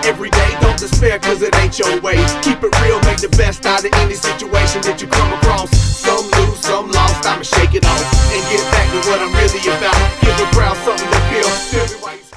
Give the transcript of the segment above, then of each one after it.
every day. Don't despair, cause it ain't your way. Keep it real, make the best out of any situation that you come across. Some lose, some lost, I'ma shake it off and get back to what I'm really about. Give the crowd something to feel.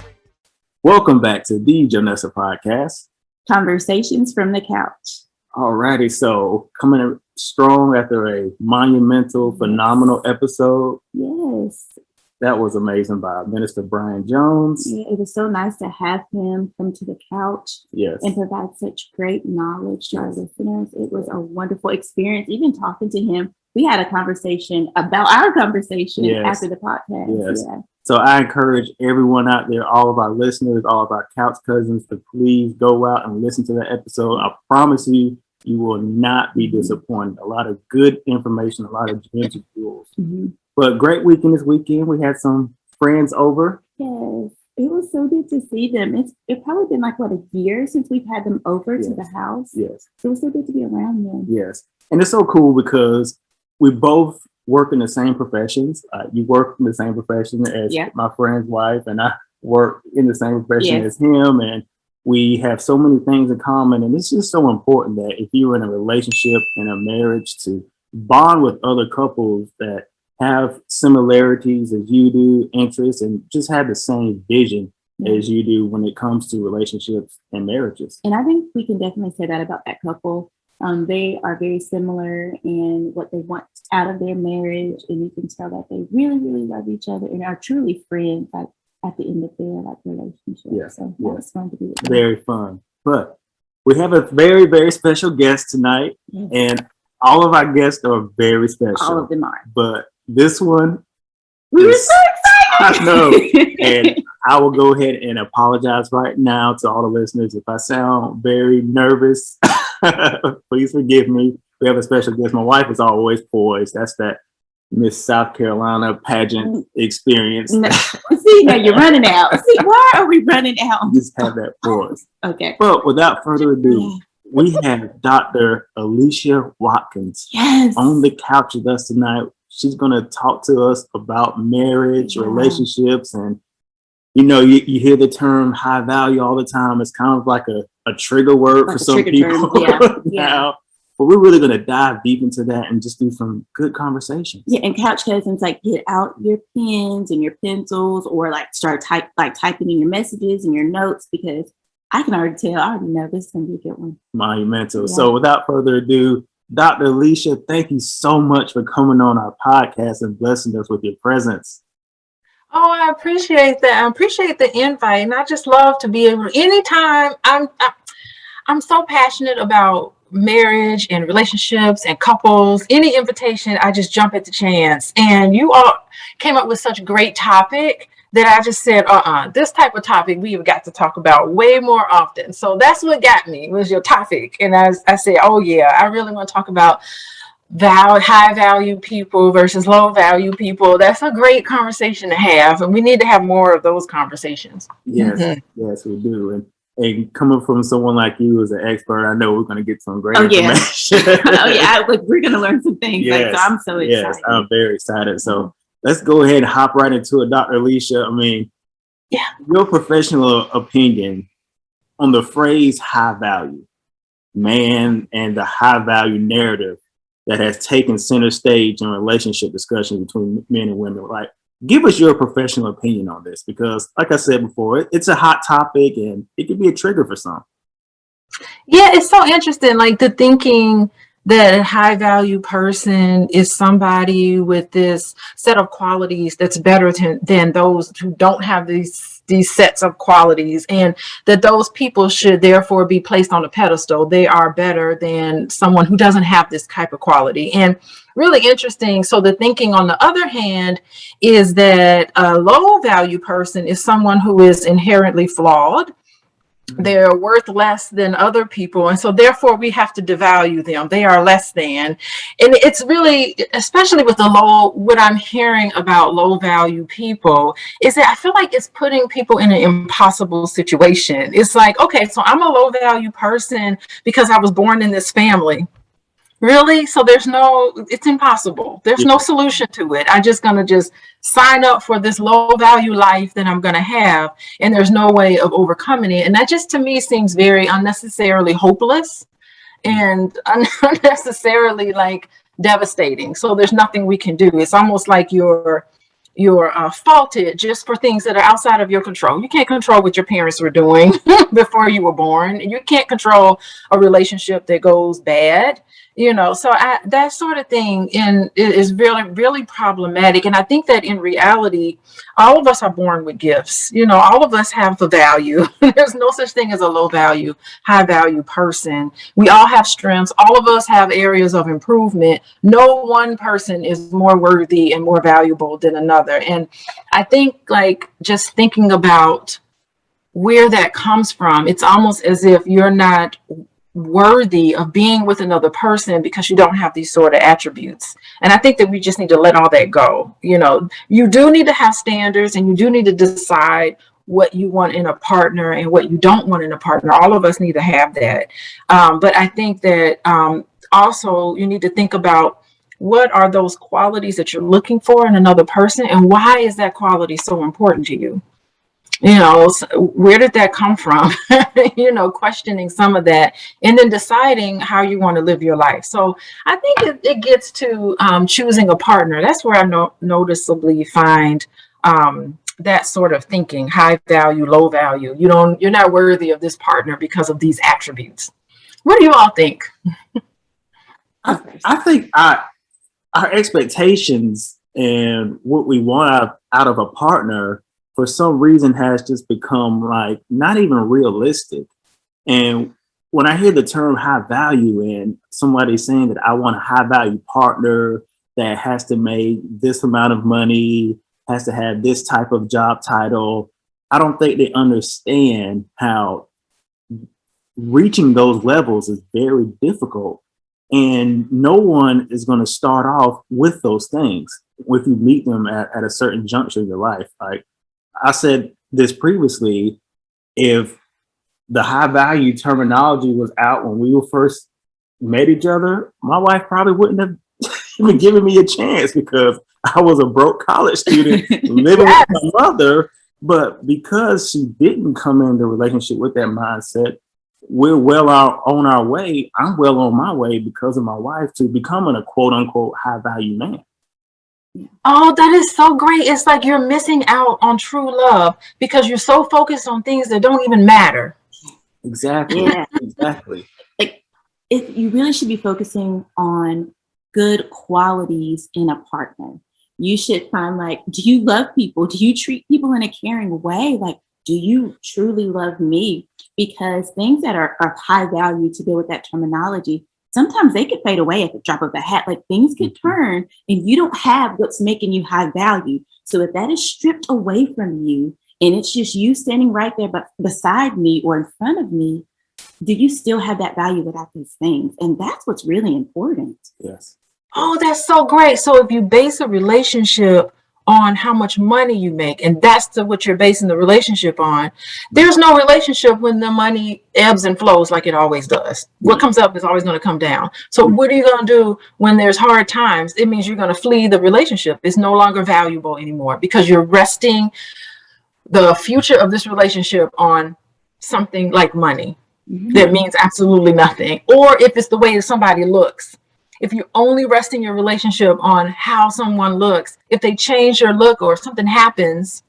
Welcome back to the Jonessa Podcast. Conversations from the couch. Alrighty, so coming in strong after a monumental, phenomenal episode. Yes. That was amazing by Minister Brian Jones. Yeah, it was so nice to have him come to the couch and provide such great knowledge to our listeners. It was a wonderful experience. Even talking to him, we had a conversation about our conversation after the podcast. Yes. Yeah. So I encourage everyone out there, all of our listeners, all of our couch cousins, to please go out and listen to that episode. I promise you, you will not be disappointed. A lot of good information, a lot of gems and jewels. Mm-hmm. But great weekend this weekend. We had some friends over. Yes, it was so good to see them. It's probably been like, a year since we've had them over to the house. Yes. It was so good to be around them. Yes. And it's so cool because we both work in the same professions. You work in the same profession as my friend's wife, and I work in the same profession as him. And we have so many things in common. And it's just so important that if you're in a relationship, in a marriage, to bond with other couples that have similarities as you do, interests, and just have the same vision as you do when it comes to relationships and marriages. And I think we can definitely say that about that couple. They are very similar in what they want out of their marriage, and you can tell that they really, really love each other and are truly friends at the end of their relationship. Yeah. So that was fun to be with them. Very fun. But we have a very, very special guest tonight, and all of our guests are very special. All of them are. But this one, we were so excited. I know. And I will go ahead and apologize right now to all the listeners if I sound very nervous. Please forgive me. We have a special guest. My wife is always poised. That's that Miss South Carolina pageant experience. No. See, now you're running out. See, why are we running out? Just have that poise. Okay. But without further ado, we have Dr. Alicia Watkins on the couch with us tonight. She's going to talk to us about marriage, relationships, and you hear the term high value all the time. It's kind of like a trigger word for some people now. But we're really going to dive deep into that and just do some good conversations. Yeah, and couch cousins, get out your pens and your pencils, or start typing in your messages and your notes, because I can already tell. I already know this is going to be a good one. Monumental. Yeah. So without further ado, Dr. Alicia, thank you so much for coming on our podcast and blessing us with your presence. Oh, I appreciate that. I appreciate the invite, and I just love to be able. Anytime I'm so passionate about marriage and relationships and couples. Any invitation, I just jump at the chance. And you all came up with such a great topic that I just said, this type of topic we have got to talk about way more often. So that's what got me, was your topic. And I said, oh yeah, I really want to talk about high value people versus low value people. That's a great conversation to have, and we need to have more of those conversations. Yes, yes, we do. And coming from someone like you as an expert, I know we're going to get some great information. We're going to learn some things. Yes, so I'm so excited. Yes, I'm very excited. So let's go ahead and hop right into it, Dr. Alicia. I mean, your professional opinion on the phrase high value man and the high value narrative that has taken center stage in relationship discussions between men and women. Give us your professional opinion on this, because like I said before, it's a hot topic and it can be a trigger for some. Yeah, it's so interesting. The thinking that a high value person is somebody with this set of qualities that's better than those who don't have these sets of qualities, and that those people should therefore be placed on a pedestal. They are better than someone who doesn't have this type of quality. And really interesting. So the thinking on the other hand is that a low value person is someone who is inherently flawed. They're worth less than other people, and so therefore we have to devalue them. They are less than. And it's really, especially with what I'm hearing about low value people, is that I feel like it's putting people in an impossible situation. It's like, okay, so I'm a low value person because I was born in this family. Really? So it's impossible. There's no solution to it. I'm just going to just sign up for this low value life that I'm going to have. And there's no way of overcoming it. And that just to me seems very unnecessarily hopeless and unnecessarily like devastating. So there's nothing we can do. It's almost like you're faulted just for things that are outside of your control. You can't control what your parents were doing before you were born. You can't control a relationship that goes bad, so that sort of thing is really, really problematic. And I think that in reality, all of us are born with gifts. All of us have the value. There's no such thing as a low value, high value person. We all have strengths. All of us have areas of improvement. No one person is more worthy and more valuable than another. And I think like just thinking about where that comes from, it's almost as if you're not worthy of being with another person because you don't have these sort of attributes. And I think that we just need to let all that go. You do need to have standards, and you do need to decide what you want in a partner and what you don't want in a partner. All of us need to have that. But I think that also you need to think about what are those qualities that you're looking for in another person, and why is that quality so important to you? Where did that come from? Questioning some of that, and then deciding how you want to live your life. So I think it gets to choosing a partner. That's where I noticeably find that sort of thinking: high value, low value. You're not worthy of this partner because of these attributes. What do you all think? I think our expectations and what we want out of a partner for some reason has just become like not even realistic. And when I hear the term high value and somebody saying that I want a high value partner that has to make this amount of money, has to have this type of job title, I don't think they understand how reaching those levels is very difficult. And no one is going to start off with those things if you meet them at a certain juncture in your life. Like I said this previously, if the high value terminology was out when we first met each other, my wife probably wouldn't have even given me a chance because I was a broke college student living with my mother. But because she didn't come into the relationship with that mindset, we're well on our way. I'm well on my way because of my wife to becoming a quote unquote high value man. Oh, that is so great. It's like you're missing out on true love because you're so focused on things that don't even matter. Exactly. Yeah. Exactly. Like you really should be focusing on good qualities in a partner. You should find do you love people? Do you treat people in a caring way? Like, do you truly love me? Because things that are of high value, to go with that terminology, sometimes they could fade away at the drop of a hat. Like things could turn and you don't have what's making you high value. So if that is stripped away from you and it's just you standing right there but beside me or in front of me, do you still have that value without these things? And that's what's really important. Yes. Oh, that's so great. So if you base a relationship on how much money you make, and that's what you're basing the relationship on, there's no relationship when the money ebbs and flows like it always does. What comes up is always going to come down. So what are you going to do when there's hard times? It means you're going to flee the relationship. It's no longer valuable anymore because you're resting the future of this relationship on something like money that means absolutely nothing. Or if it's the way that somebody looks. If you're only resting your relationship on how someone looks, if they change your look or something happens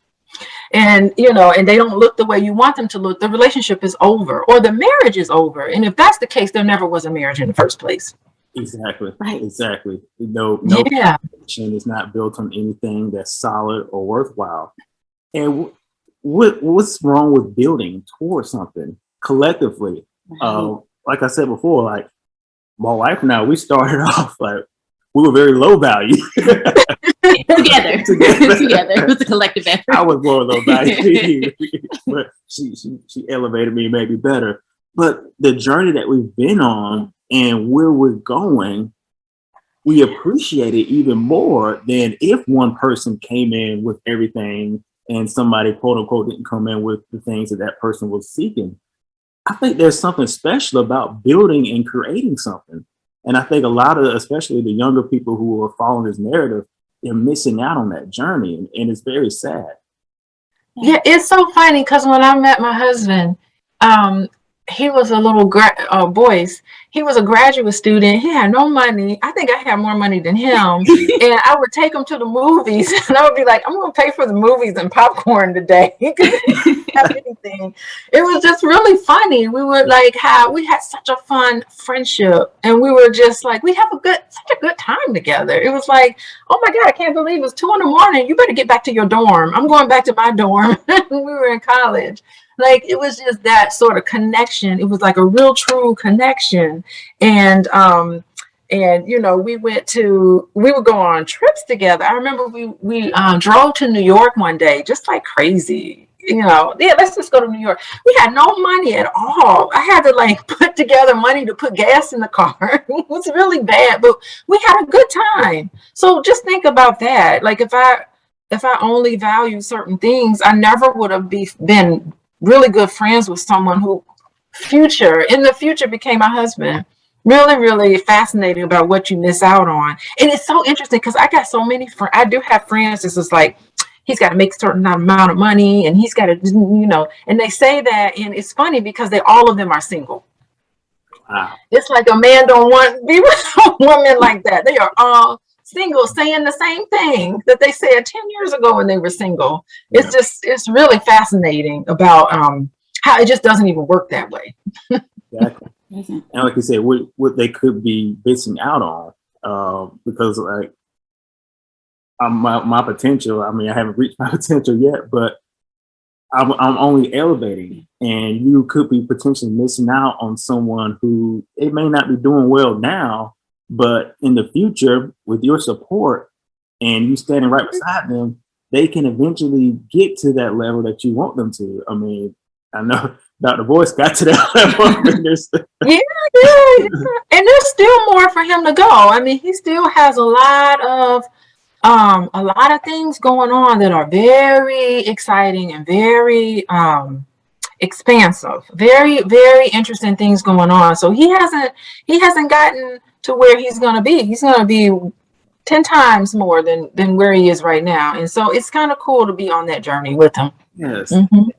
and they don't look the way you want them to look, the relationship is over or the marriage is over. And if that's the case, there never was a marriage in the first place. Exactly. Right. Exactly. No foundation is not built on anything that's solid or worthwhile. And what's wrong with building towards something collectively? Like I said before, like my wife and I, we started off like we were very low value. Together. It was a collective effort. I was more low value, but she elevated me, made me better. But the journey that we've been on and where we're going, we appreciate it even more than if one person came in with everything and somebody quote unquote didn't come in with the things that person was seeking. I think there's something special about building and creating something. And I think a lot of, especially the younger people who are following this narrative, they're missing out on that journey, and it's very sad. Yeah, it's so funny because when I met my husband, he was a little boys. He was a graduate student. He had no money. I think I had more money than him. And I would take him to the movies, and I would be like, "I'm going to pay for the movies and popcorn today." Because he didn't have anything. It was just really funny. We would we had such a fun friendship, and we were just like, we have such a good time together. It was like, oh my God, I can't believe it's 2 a.m. You better get back to your dorm. I'm going back to my dorm. We were in college. Like, it was just that sort of connection. It was like a real true connection. And you know, we would go on trips together. I remember we drove to New York one day, just like crazy. You know, yeah, let's just go to New York. We had no money at all. I had to like put together money to put gas in the car. It was really bad, but we had a good time. So just think about that. Like, if I only value certain things, I never would have been really good friends with someone who in the future became my husband. Really, really fascinating about what you miss out on. And it's so interesting because I got so many friends. I do have friends. It's just like, he's got to make a certain amount of money, and he's got to, you know, and they say that, and it's funny because all of them are single. Wow. It's like a man don't want to be with a woman like that. They are all single, saying the same thing that they said 10 years ago when they were single. It's just, it's really fascinating about how it just doesn't even work that way. Exactly. And like you said, what they could be missing out on, because like my potential, I mean, I haven't reached my potential yet, but I'm only elevating, and you could be potentially missing out on someone who, it may not be doing well now, but in the future, with your support and you standing right beside them, they can eventually get to that level that you want them to. I mean, I know Dr. Boyce got to that level. Yeah. And there's still more for him to go. I mean, he still has a lot of things going on that are very exciting and very expansive, very, very interesting things going on. So he hasn't gotten to where he's going to be. He's going to be 10 times more than where he is right now. And so it's kind of cool to be on that journey with him. Yes. Mm-hmm.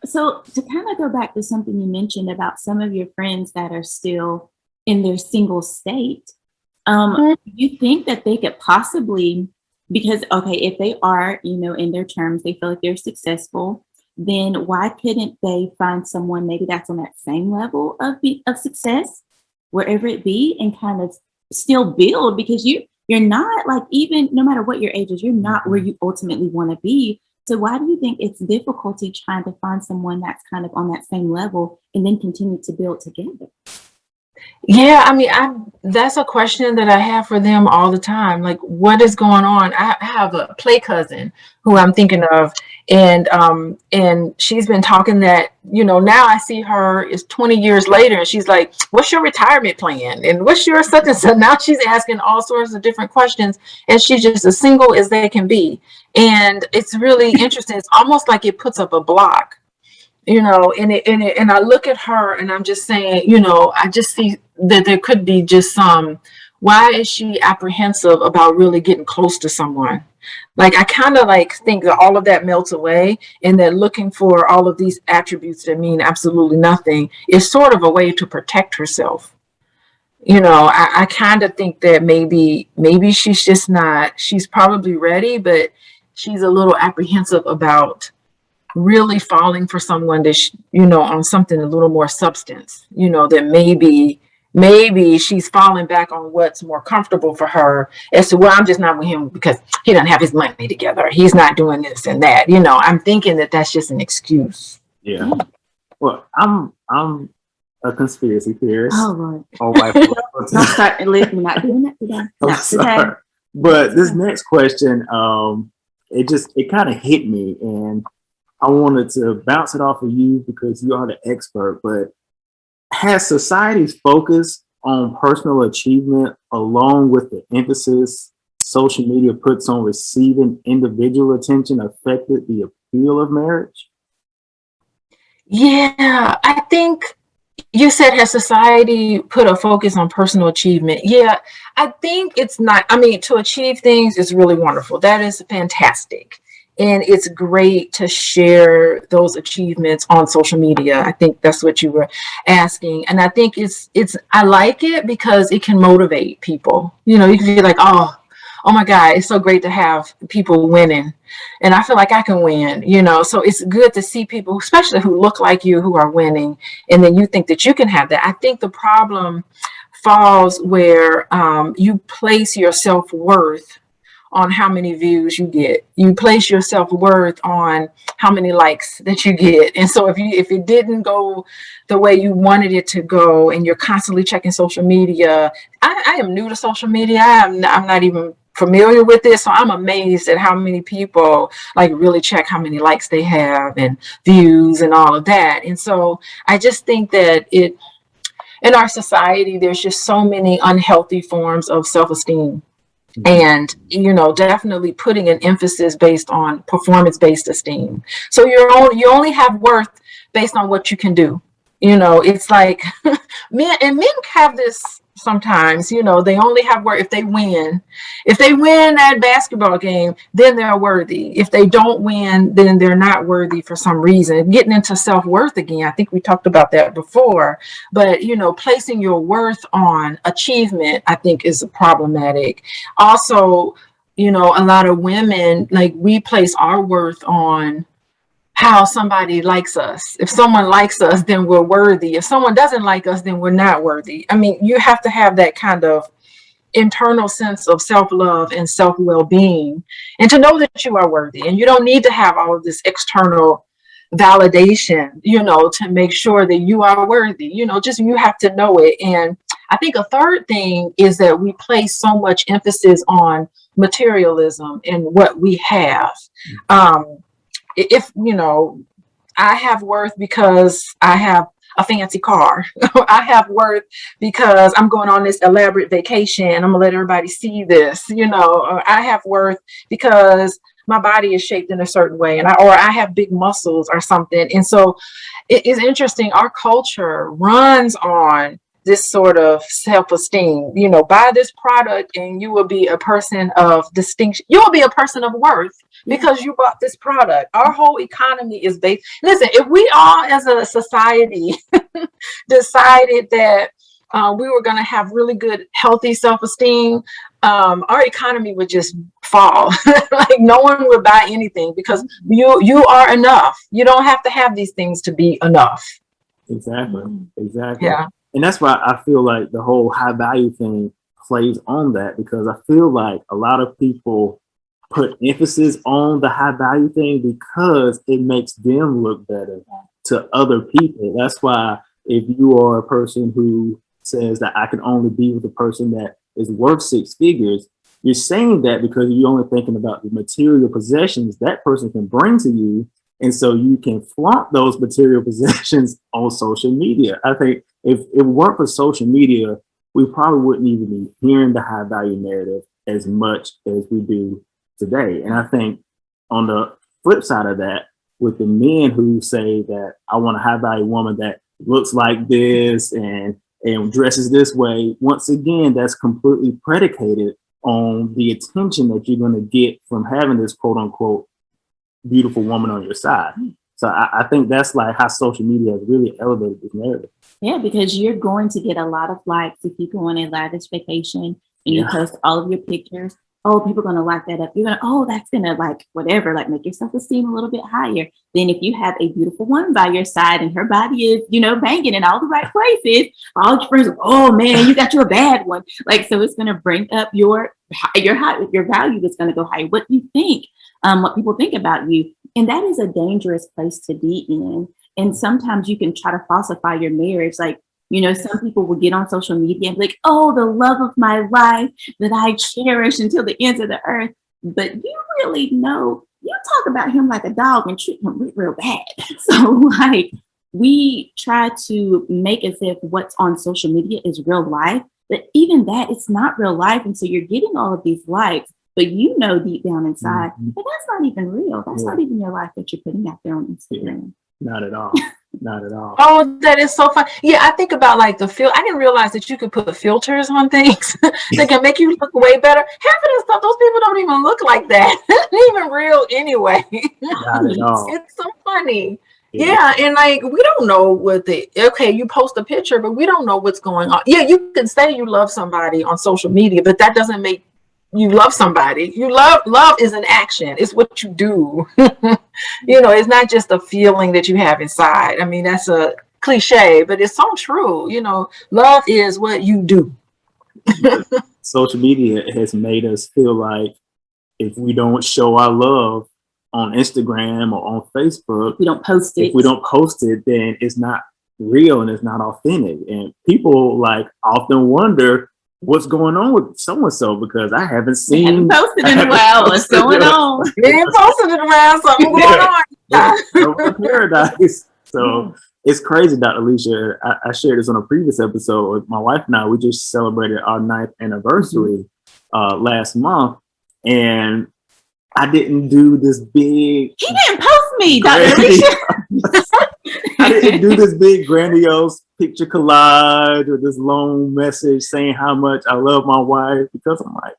So to kind of go back to something you mentioned about some of your friends that are still in their single state, you think that they could possibly, because, okay, if they are, you know, in their terms, they feel like they're successful, then why couldn't they find someone maybe that's on that same level of success, wherever it be, and kind of still build? Because you're not, like, even no matter what your age is, you're not where you ultimately want to be. So why do you think it's difficulty trying to find someone that's kind of on that same level and then continue to build together? Yeah, I mean, that's a question that I have for them all the time. Like, what is going on? I have a play cousin who I'm thinking of, and she's been talking that, you know, now I see her is 20 years later, and she's like, what's your retirement plan? And what's your such and such? Now she's asking all sorts of different questions, and she's just as single as they can be. And it's really interesting. It's almost like it puts up a block, you know, and I look at her and I'm just saying, you know, I just see that there could be just why is she apprehensive about really getting close to someone? Like, I kind of like think that all of that melts away, and that looking for all of these attributes that mean absolutely nothing is sort of a way to protect herself. You know, I kind of think that maybe she's just not, she's probably ready, but she's a little apprehensive about really falling for someone that, you know, on something a little more substance, you know, that maybe she's falling back on what's more comfortable for her as to, well, I'm just not with him because he doesn't have his money together. He's not doing this and that. You know, I'm thinking that that's just an excuse. Yeah. Well, I'm a conspiracy theorist. Oh, Lord. Oh, my Don't start listening. Not doing that today. Not today. But this next question, it kind of hit me, and I wanted to bounce it off of you because you are the expert. But has society's focus on personal achievement, along with the emphasis social media puts on receiving individual attention, affected the appeal of marriage? Yeah, I think, You said, has society put a focus on personal achievement? Yeah, I think it's not. I mean, to achieve things is really wonderful. That is fantastic. And it's great to share those achievements on social media. I think that's what you were asking. And I think I like it because it can motivate people. You know, you can be like, oh my God, it's so great to have people winning. And I feel like I can win, you know. So it's good to see people, especially who look like you, who are winning. And then you think that you can have that. I think the problem falls where you place your self-worth on how many views you get. You place your self-worth on how many likes that you get. And so if it didn't go the way you wanted it to go, and you're constantly checking social media, I am new to social media. I'm not even familiar with this. So I'm amazed at how many people like really check how many likes they have and views and all of that. And so I just think that in our society, there's just so many unhealthy forms of self-esteem. And, you know, definitely putting an emphasis based on performance-based esteem. So you only have worth based on what you can do. You know, it's like men have this sometimes, you know, they only have worth if they win. If they win that basketball game, then they're worthy. If they don't win, then they're not worthy for some reason. Getting into self-worth again, I think we talked about that before. But, you know, placing your worth on achievement, I think, is problematic. Also, you know, a lot of women, like, we place our worth on how somebody likes us. If someone likes us, then we're worthy. If someone doesn't like us, then we're not worthy. I mean, you have to have that kind of internal sense of self-love and self-well-being, and to know that you are worthy. And you don't need to have all of this external validation, you know, to make sure that you are worthy. You know, just you have to know it. And I think a third thing is that we place so much emphasis on materialism and what we have. If, you know, I have worth because I have a fancy car. I have worth because I'm going on this elaborate vacation. I'm gonna let everybody see this, you know. Or I have worth because my body is shaped in a certain way, and I have big muscles or something. And so it is interesting. Our culture runs on this sort of self-esteem. You know, buy this product and you will be a person of distinction. You will be a person of worth because you bought this product. Our whole economy is based. Listen, if we all as a society decided that we were going to have really good, healthy self-esteem, our economy would just fall. Like, no one would buy anything because you are enough. You don't have to have these things to be enough. Exactly. Exactly. Yeah. And that's why I feel like the whole high value thing plays on that, because I feel like a lot of people put emphasis on the high value thing because it makes them look better to other people. That's why if you are a person who says that I can only be with a person that is worth 6 figures, you're saying that because you're only thinking about the material possessions that person can bring to you. And so you can flaunt those material possessions on social media. I think if it weren't for social media, we probably wouldn't even be hearing the high value narrative as much as we do today. And I think on the flip side of that, with the men who say that I want a high value woman that looks like this and dresses this way, once again, that's completely predicated on the attention that you're going to get from having this quote unquote beautiful woman on your side. So I think that's like how social media has really elevated this narrative. Yeah, because you're going to get a lot of likes if you go on a lavish vacation and you post all of your pictures. Oh, people are going to like that up. You're going to, oh, that's going to like whatever, like make your self-esteem a little bit higher. Then if you have a beautiful woman by your side and her body is, you know, banging in all the right places, all your friends are, oh man, you got you a bad one. Like, so it's going to bring up your value is going to go higher. What you think, what people think about you. And that is a dangerous place to be in. And sometimes you can try to falsify your marriage. Like, you know, some people will get on social media and be like, oh, the love of my life that I cherish until the ends of the earth. But you really know, you talk about him like a dog and treat him real bad. So like, we try to make as if what's on social media is real life, but even that, it's not real life. And so you're getting all of these likes, but you know deep down inside, but that's not even real. That's not even your life that you're putting out there on Instagram. Not at all. Not at all. Oh, that is so fun. Yeah, I think about like I didn't realize that you could put filters on things that can make you look way better. Half of the stuff, those people don't even look like that. They're even real anyway. Not at all. It's so funny. Yeah, and like we don't know you post a picture, but we don't know what's going on. Yeah, you can say you love somebody on social media, but that doesn't make you love somebody. Love is an action. It's what you do. It's not just a feeling that you have inside. I mean, that's a cliche, but it's so true. Love is what you do. Social media has made us feel like if we don't show our love on Instagram or on Facebook, we don't post it. If we don't post it, then it's not real and it's not authentic. And people like often wonder what's going on with so-and-so because I haven't seen. Posted in a while. What's going on? You ain't posted in a while. Something going on. Paradise. So it's crazy, Dr. Alicia. I shared this on a previous episode with my wife and I. We just celebrated our 9th anniversary last month, and I didn't do this big. He didn't post me, Dr. Alicia. I didn't do this big grandiose picture collage with this long message saying how much I love my wife because I'm like,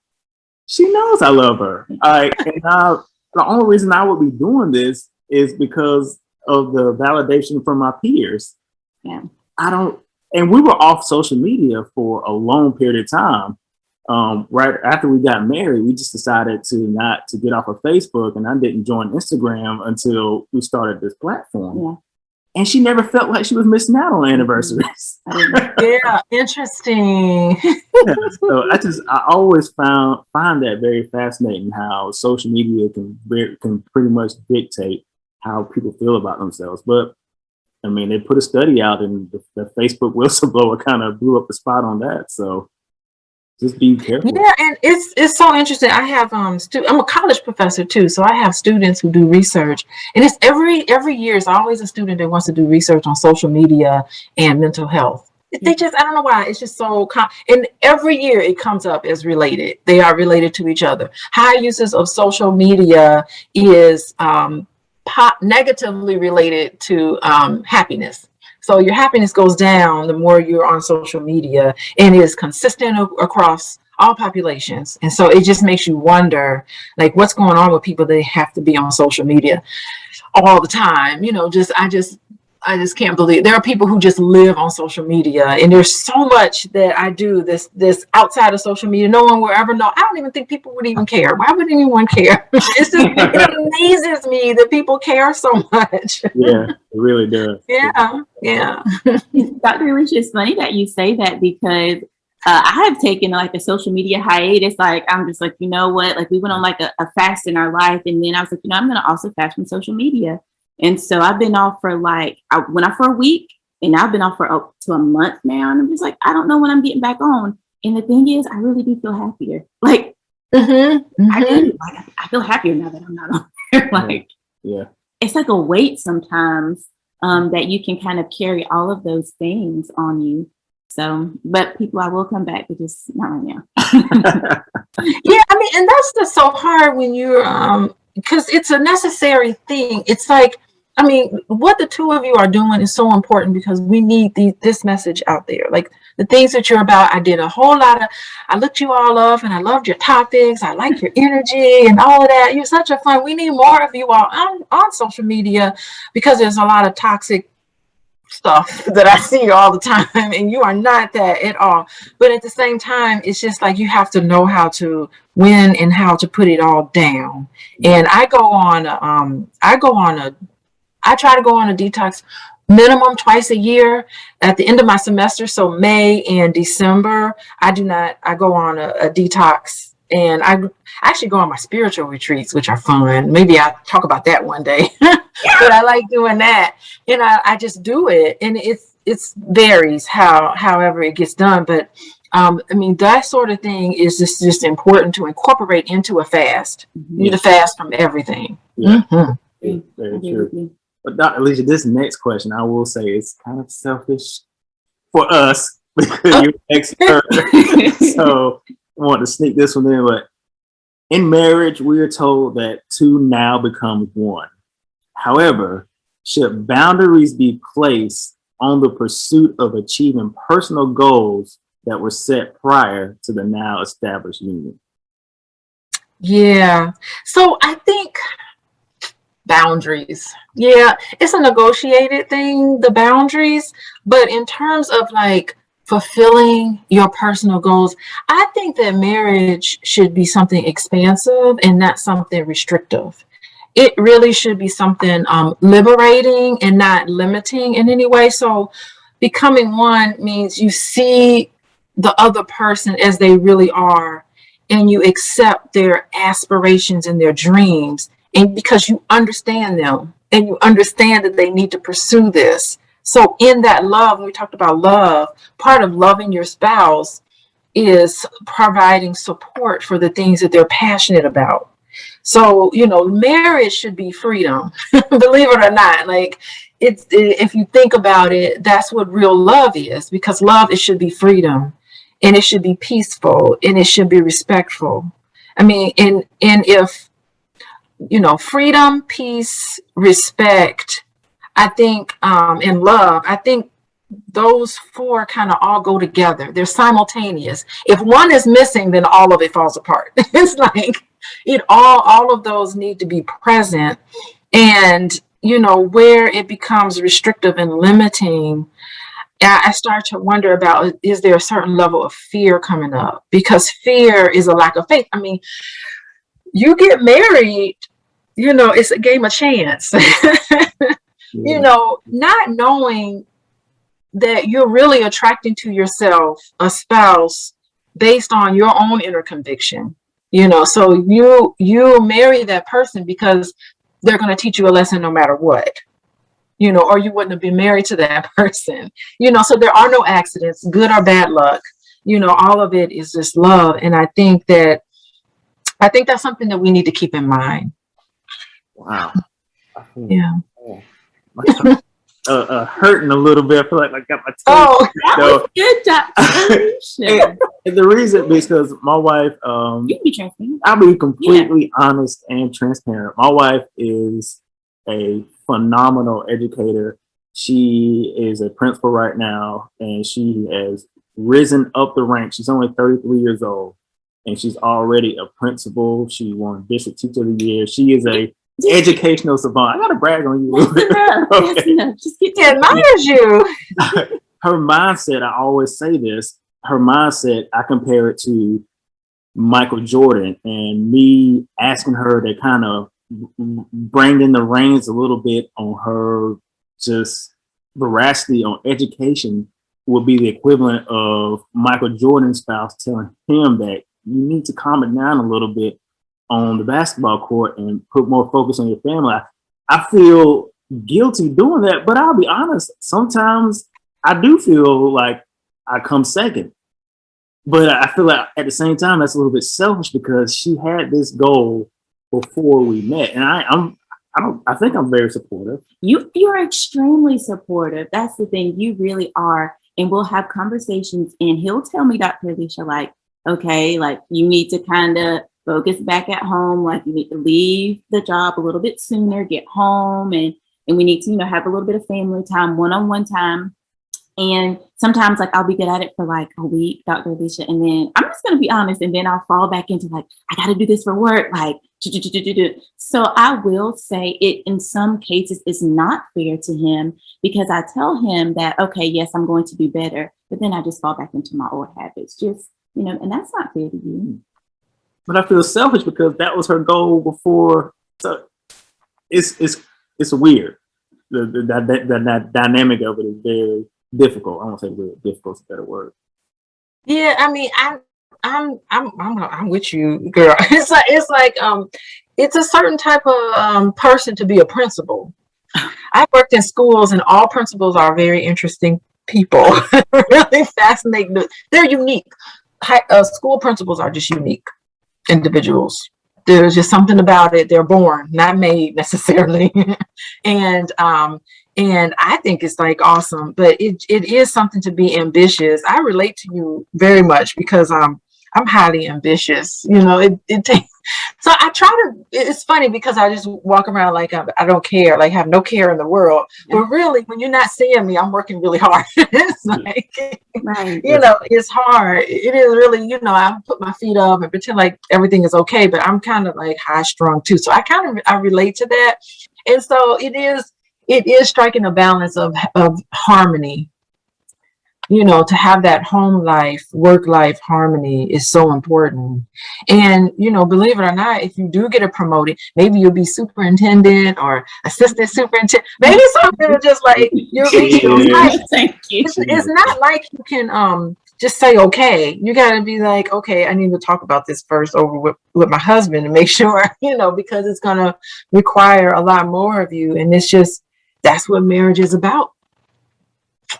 she knows I love her. The only reason I would be doing this is because of the validation from my peers. Yeah. And we were off social media for a long period of time. Right after we got married, we just decided to get off of Facebook, and I didn't join Instagram until we started this platform. Yeah. And she never felt like she was missing out on anniversaries. Yeah, interesting. So I always find that very fascinating how social media can pretty much dictate how people feel about themselves. But I mean, they put a study out, and the Facebook whistleblower kind of blew up the spot on that. So just be careful. Yeah, and it's so interesting. I have I'm a college professor too, so I have students who do research, and it's every year is always a student that wants to do research on social media and mental health. They just, I don't know why, it's just so and every year it comes up as related. They are related to each other. High uses of social media is negatively related to happiness. So your happiness goes down the more you're on social media, and is consistent across all populations. And so it just makes you wonder, like, what's going on with people that have to be on social media all the time? I just can't believe there are people who just live on social media, and there's so much that I do this outside of social media. No one will ever know. I don't even think people would even care. Why would anyone care? It amazes me that people care so much. Yeah, it really does. Yeah. Dr. Alicia, it's funny that you say that because I have taken like a social media hiatus. Like, I'm just like, you know what? Like, we went on like a fast in our life, and then I was like, I'm going to also fast from social media. And so I've been off for I went off for a week, and I've been off for up to a month now. And I'm just like, I don't know when I'm getting back on. And the thing is, I really do feel happier. Like, I do. Like, I feel happier now that I'm not on there. Like, yeah, it's like a weight sometimes that you can kind of carry all of those things on you. So, but people, I will come back, but just not right now. Yeah, I mean, and that's just so hard when you're because it's a necessary thing. It's like, I mean, what the two of you are doing is so important because we need this message out there. Like the things that you're about, I looked you all up and I loved your topics. I like your energy and all of that. You're such a fun. We need more of you all on social media because there's a lot of toxic stuff that I see all the time, and you are not that at all. But at the same time, it's just like you have to know how to win and how to put it all down. And I try to go on a detox minimum twice a year at the end of my semester. So May and December, I go on a detox. And I actually go on my spiritual retreats, which are fun. Maybe I'll talk about that one day. But I like doing that. And I just do it. And it varies however it gets done. But I mean, that sort of thing is just important to incorporate into a fast. You need to fast from everything. Yeah. Mm-hmm. Very true. But Dr. Alicia, this next question, I will say, it's kind of selfish for us because you're an expert. So I want to sneak this one in, but in marriage, we are told that two now become one. However, should boundaries be placed on the pursuit of achieving personal goals that were set prior to the now established union? Yeah. So I think boundaries. Yeah, it's a negotiated thing, the boundaries. But in terms of like fulfilling your personal goals, I think that marriage should be something expansive and not something restrictive. It really should be something liberating and not limiting in any way. So becoming one means you see the other person as they really are, and you accept their aspirations and their dreams, and because you understand them and you understand that they need to pursue this. So in that love, when we talked about love, part of loving your spouse is providing support for the things that they're passionate about. So, marriage should be freedom, believe it or not. Like, it's, if you think about it, that's what real love is, because love, it should be freedom, and it should be peaceful, and it should be respectful. I mean, and if, freedom, peace, respect, I think, and love, I think those four kind of all go together. They're simultaneous. If one is missing, then all of it falls apart. It's like all of those need to be present. And, where it becomes restrictive and limiting, I start to wonder about, is there a certain level of fear coming up? Because fear is a lack of faith. I mean, you get married, it's a game of chance. Not knowing that you're really attracting to yourself a spouse based on your own inner conviction. So you marry that person because they're going to teach you a lesson no matter what, or you wouldn't have been married to that person, so there are no accidents, good or bad luck, all of it is just love. And I think that's something that we need to keep in mind. Wow. Yeah. Hurting a little bit. I feel like I got my teeth. Oh, that was good, Dr. And the reason, because my wife, you can be transparent. I'll be completely honest and transparent. My wife is a phenomenal educator. She is a principal right now, and she has risen up the ranks. She's only 33 years old, and she's already a principal. She won District Teacher of the Year. She is a educational savant. I gotta brag on you a little bit. Okay. Just get to admires you. Her mindset, I always say this, her mindset, I compare it to Michael Jordan, and me asking her to kind of bring in the reins a little bit on her just veracity on education would be the equivalent of Michael Jordan's spouse telling him that you need to calm it down a little bit on the basketball court and put more focus on your family. I feel guilty doing that, but I'll be honest, sometimes I do feel like I come second. But I feel like at the same time, that's a little bit selfish because she had this goal before we met. And I think I'm very supportive. You're extremely supportive. That's the thing. You really are. And we'll have conversations, and he'll tell me, Dr. Alicia, like, okay, like you need to kind of focus back at home. Like you need to leave the job a little bit sooner, get home, and we need to, have a little bit of family time, one-on-one time. And sometimes like I'll be good at it for like a week, Dr. Alicia, and then I'm just going to be honest, and then I'll fall back into like, I got to do this for work. Like, so I will say it in some cases is not fair to him because I tell him that, okay, yes, I'm going to do better, but then I just fall back into my old habits, just, and that's not fair to you. But I feel selfish because that was her goal before. So it's weird. The dynamic of it is very difficult. I won't say weird. Difficult is a better word. Yeah, I mean, I'm with you, girl. It's like it's a certain type of person to be a principal. I worked in schools, and all principals are very interesting people. Really fascinating. They're unique. School principals are just unique individuals. There's just something about it. They're born, not made necessarily. And I think it's like awesome, but it is something to be ambitious. I relate to you very much because I'm highly ambitious. It takes So I try to, it's funny because I just walk around like I don't care, like have no care in the world. But really, when you're not seeing me, I'm working really hard. It's like, right. You know, it's hard. It is really, you know, I put my feet up and pretend like everything is okay, but I'm kind of like high strung too. So I relate to that. And so it is striking a balance of harmony. You know, to have that home life, work life harmony is so important. And, you know, believe it or not, if you do get promoted, maybe you'll be superintendent or assistant superintendent. Maybe something just like you're reaching those heights. Thank you. It's not like you can just say, okay, you got to be like, okay, I need to talk about this first over with my husband and make sure, you know, because it's going to require a lot more of you. And it's just, that's what marriage is about.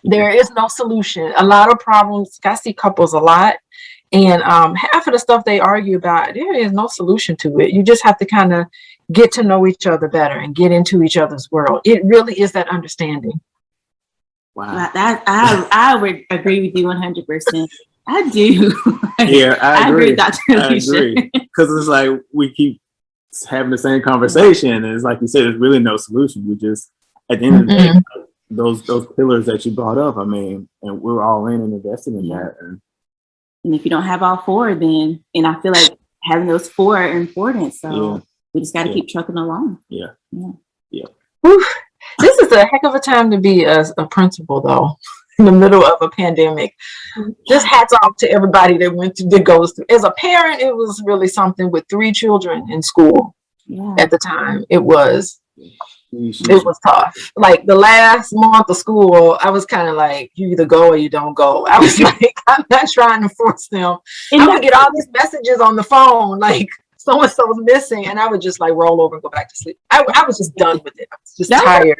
There is no solution. A lot of problems, I see couples a lot, and half of the stuff they argue about, there is no solution to it. You just have to kind of get to know each other better and get into each other's world. It really is that understanding. Wow. I would agree with you 100%. I do. Yeah, I agree. Dr. Alicia. I agree. Because it's like we keep having the same conversation, and it's like you said, there's really no solution. We just, at the end of the day, those pillars that you brought up, I mean, and we're all in and invested in that. And if you don't have all four, then, and I feel like having those four are important. So we just got to keep trucking along. Yeah. Whew. This is a heck of a time to be a principal, though, in the middle of a pandemic. Just hats off to everybody that goes through. As a parent, it was really something with 3 children in school at the time. It was tough. Like the last month of school, I was kind of like, you either go or you don't go. I was like, I'm not trying to force them. I would get all these messages on the phone, like so-and-so's missing, and I would just like roll over and go back to sleep. I was just done with it. I was just tired.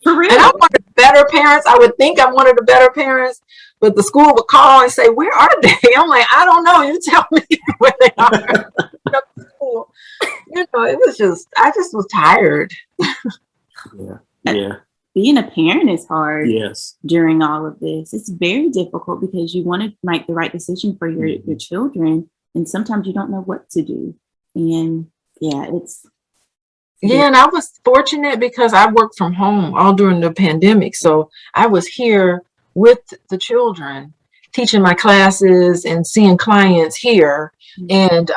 For real. And I'm one of the better parents. I would think I'm one of the better parents, but the school would call and say, where are they? I'm like, I don't know. You tell me where they are. You know, it was just, I just was tired. Yeah. Being a parent is hard. Yes. During all of this, it's very difficult because you want to make the right decision for your children, and sometimes you don't know what to do. And it's. Yeah, and I was fortunate because I worked from home all during the pandemic. So I was here with the children, teaching my classes and seeing clients here. And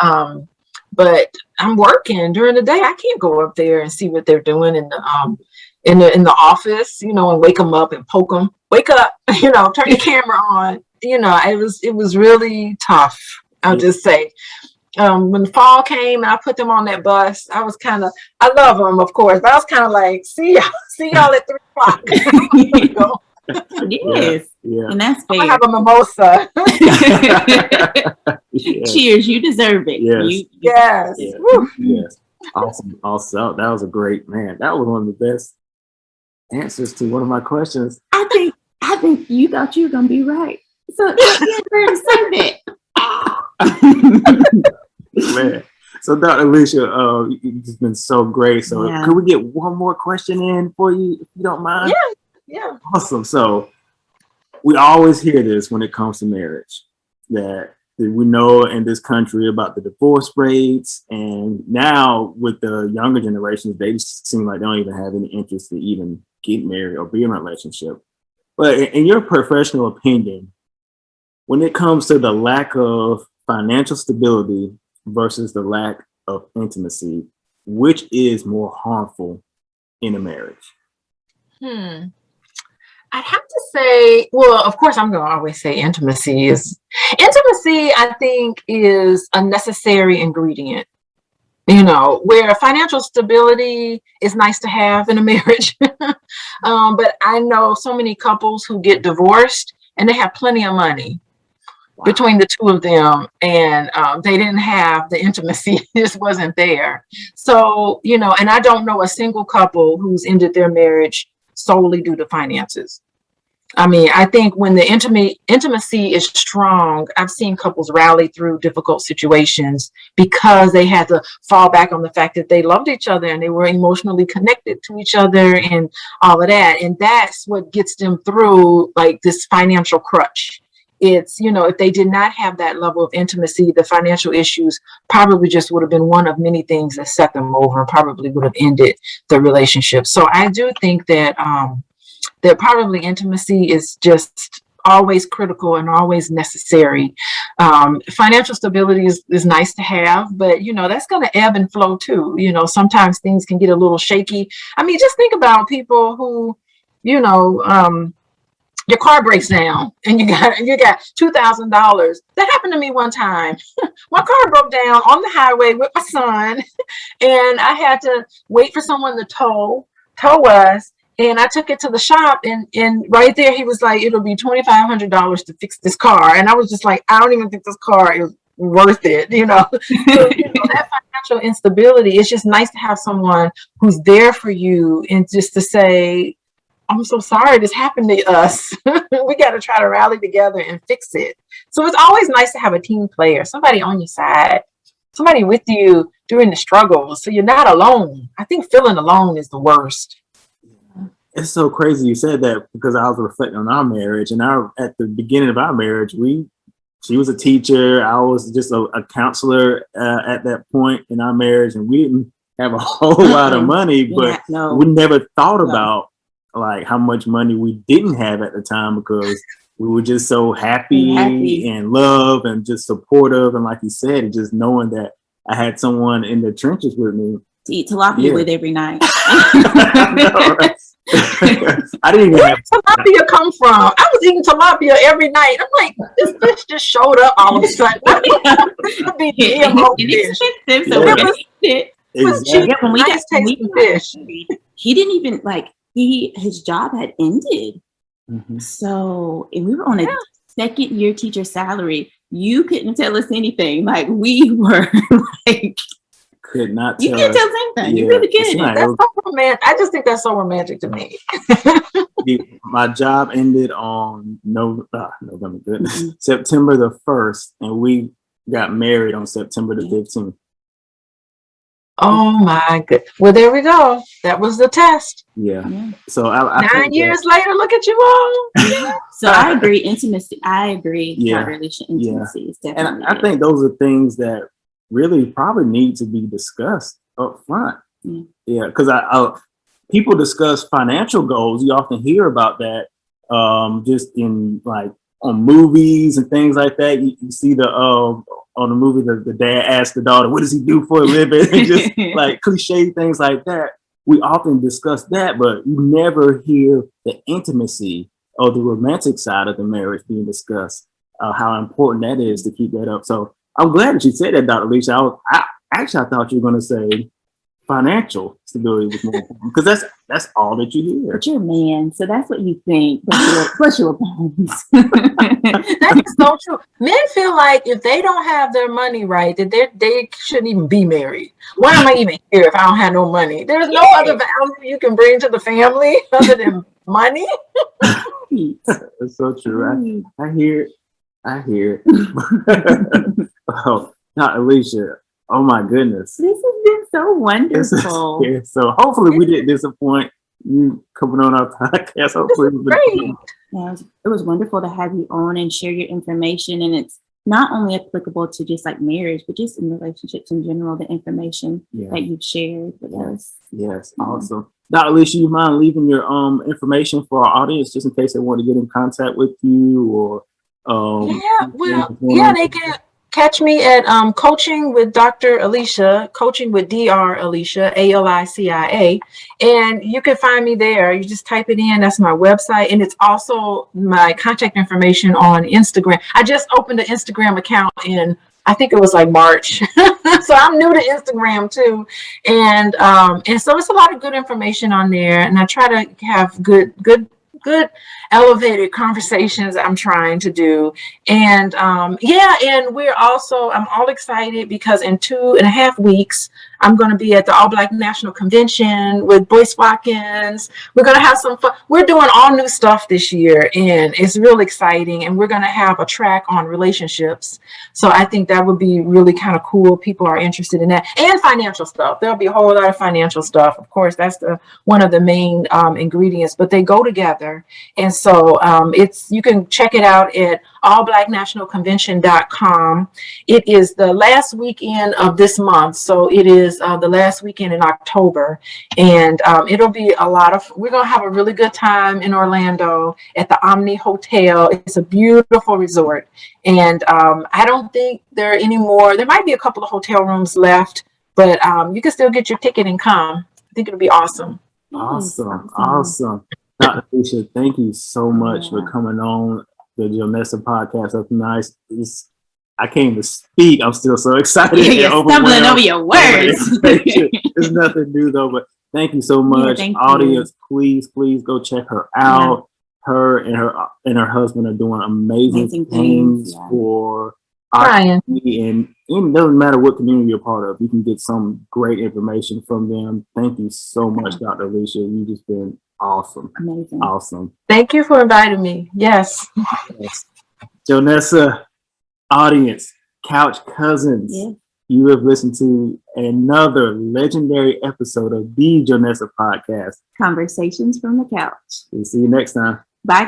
but I'm working during the day. I can't go up there and see what they're doing in the office, you know, and wake them up and poke them. Wake up, you know, turn your camera on. You know, it was really tough. I'll just say. When the fall came and I put them on that bus, I was kind of, I love them, of course, but I was kind of like, see y'all at 3 o'clock. Yes. Yeah. And that's fair. I have a mimosa. Cheers. You deserve it. Yes. Yes. Awesome. Also, that was a great, man. That was one of the best answers to one of my questions. I think you thought you were going to be right. So you deserve it. Man. So Dr. Alicia, you've been so great. So could we get one more question in for you, if you don't mind? Yeah. Awesome. So we always hear this when it comes to marriage, that we know in this country about the divorce rates, and now with the younger generations, they just seem like they don't even have any interest to even get married or be in a relationship. But in your professional opinion, when it comes to the lack of financial stability versus the lack of intimacy, which is more harmful in a marriage? I'd have to say, well, of course, I'm going to always say intimacy, I think, is a necessary ingredient. You know, where financial stability is nice to have in a marriage. But I know so many couples who get divorced and they have plenty of money. Wow. Between the two of them, and they didn't have the intimacy. Just wasn't there. So, you know, and I don't know a single couple who's ended their marriage solely due to finances. I mean, I think when the intimacy is strong, I've seen couples rally through difficult situations because they had to fall back on the fact that they loved each other and they were emotionally connected to each other and all of that. And that's what gets them through like this financial crutch. it's, you know, if they did not have that level of intimacy, the financial issues probably just would have been one of many things that set them over and probably would have ended the relationship. So I do think that that probably intimacy is just always critical and always necessary. Financial stability is nice to have, but you know, that's going to ebb and flow too. You know, sometimes things can get a little shaky. I mean, just think about people who, you know, your car breaks down and you got $2,000. That happened to me one time. My car broke down on the highway with my son, and I had to wait for someone to tow us. And I took it to the shop, and right there he was like, "It'll be $2,500 to fix this car." And I was just like, "I don't even think this car is worth it," you know. So, you know, that financial instability, it's just nice to have someone who's there for you and just to say, "I'm so sorry this happened to us. We got to try to rally together and fix it." So it's always nice to have a team player, somebody on your side, somebody with you during the struggles, so you're not alone. I think feeling alone is the worst. It's so crazy you said that, because I was reflecting on our marriage, and at the beginning of our marriage, she was a teacher, I was just a counselor at that point in our marriage, and we didn't have a whole lot of money, but we never thought about like how much money we didn't have at the time, because we were just so happy and love and just supportive, and like you said, just knowing that I had someone in the trenches with me to eat tilapia with every night. I didn't even have tilapia come from. I was eating tilapia every night. I'm like, this fish just showed up all of a sudden. Inexpensive, so we're gonna eat it. When we got fish, he didn't even his job had ended. So, and we were on a second year teacher salary. You couldn't tell us anything. Like, we were like, could not tell. You can't tell anything. You really can't. That's so romantic. I just think that's so romantic to me. My job ended on November, goodness, September the 1st, and we got married on September the 15th. Oh my good. Well, there we go. That was the test. Yeah. So I 9 years later, look at you all. So I agree. Intimacy. I agree. Yeah. Intimacy is definitely. And I think those are things that really probably need to be discussed up front. Yeah, because people discuss financial goals. You often hear about that just in like on movies and things like that. You see on the movie, the dad asks the daughter, "What does he do for a living?" And just like cliche things like that. We often discuss that, but you never hear the intimacy or the romantic side of the marriage being discussed. How important that is to keep that up. So I'm glad that you said that, Dr. Alicia. I thought you were going to say financial stability was more important, because that's all that you hear. But you're a man, so that's what you think. Plus your bones. That is so true. Men feel like if they don't have their money right, that they shouldn't even be married. Why am I even here if I don't have no money? There's no other value you can bring to the family other than money. That's so true. I hear it. Oh, not Alicia. Oh my goodness. This has been so wonderful. So hopefully we didn't disappoint you coming on our podcast. Hopefully it was wonderful to have you on and share your information. And it's not only applicable to just like marriage, but just in relationships in general, the information that you've shared with us. Yes, awesome. Dr. Alicia, you mind leaving your information for our audience just in case they want to get in contact with you or they can catch me at Coaching with Dr. Alicia, Coaching with Dr. Alicia, Alicia, and you can find me there. You just type it in. That's my website, and it's also my contact information on Instagram. I just opened an Instagram account in, I think it was like March, so I'm new to Instagram too, and so it's a lot of good information on there, and I try to have good elevated conversations I'm trying to do. And and I'm all excited because in 2.5 weeks I'm going to be at the All Black National Convention with Alicia Watkins. We're going to have some fun. We're doing all new stuff this year, and it's real exciting. And we're going to have a track on relationships. So I think that would be really kind of cool. People are interested in that, and financial stuff. There'll be a whole lot of financial stuff. Of course, that's one of the main ingredients, but they go together. And so you can check it out at allblacknationalconvention.com. It is the last weekend of this month. So it is the last weekend in October. And it'll be we're going to have a really good time in Orlando at the Omni Hotel. It's a beautiful resort. And I don't think there are any more. There might be a couple of hotel rooms left, but you can still get your ticket and come. I think it'll be awesome. Awesome. Dr. Alicia, thank you so much for coming on the Jonessa podcast. That's nice. I can't even speak. I'm still so excited. You're stumbling over your words. It's nothing new though, but thank you so much. Audience, please go check her out. Her and her husband are doing amazing things for our community, and it doesn't matter what community you're part of, you can get some great information from them. Thank you so much, Dr. Alicia. You've just been awesome. Amazing. Awesome. Thank you for inviting me. Yes. Jonessa, audience, Couch Cousins. Yeah. You have listened to another legendary episode of the Jonessa podcast. Conversations from the Couch. We'll see you next time.